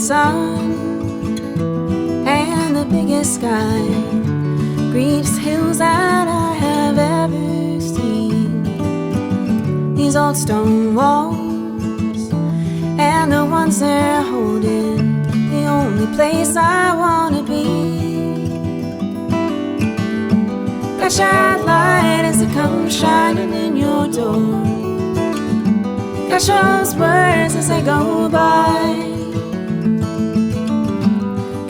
sun and the biggest sky, greenest hills that I have ever seen. These old stone walls and the ones they're holding, the only place I wanna be. Flashlight light as it comes shining in your door. Catch those words as they go by.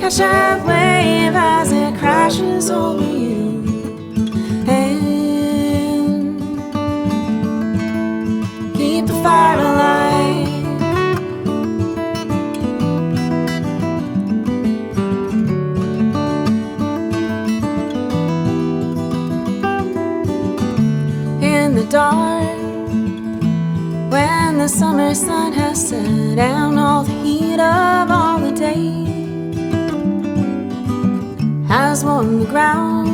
Catch that wave as it crashes over you. And keep the fire alive. In the dark, when the summer sun has set down all the heat of all the day, has warmed the ground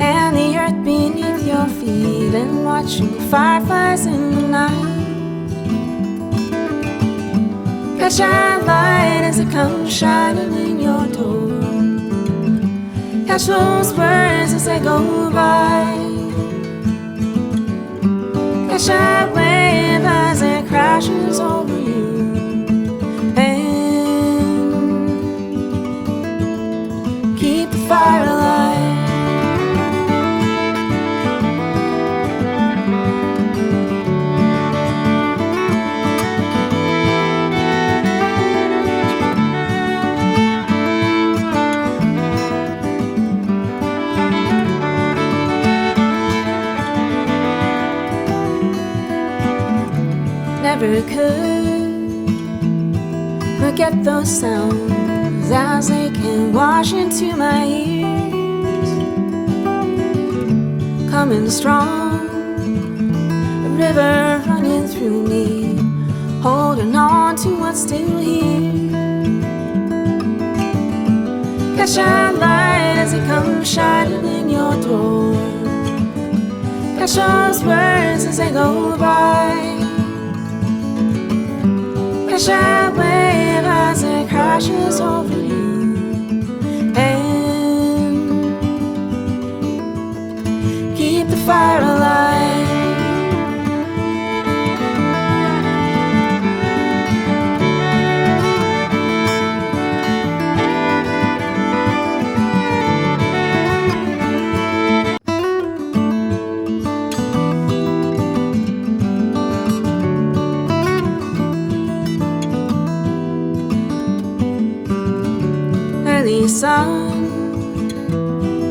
and the earth beneath your feet, and watching fireflies in the night. Catch that light as it comes shining in your door. Catch those words as they go by. Catch that wave as it crashes over you. And keep the fire alive. Never could forget those sounds as they can wash into my ears. Coming strong, a river running through me, holding on to what's still here. Catch that light as it comes shining in your door. Catch those words as they go by. Catch that wave as it crashes over you. And keep the fire alive. Early sun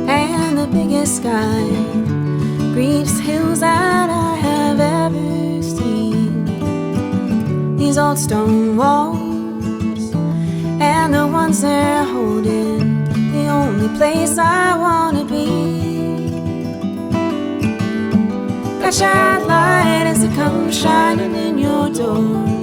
and the biggest sky, greenest hills that I have ever seen. These old stone walls and the ones they're holding, the only place I wanna be. Catch that light as it comes shining in your door.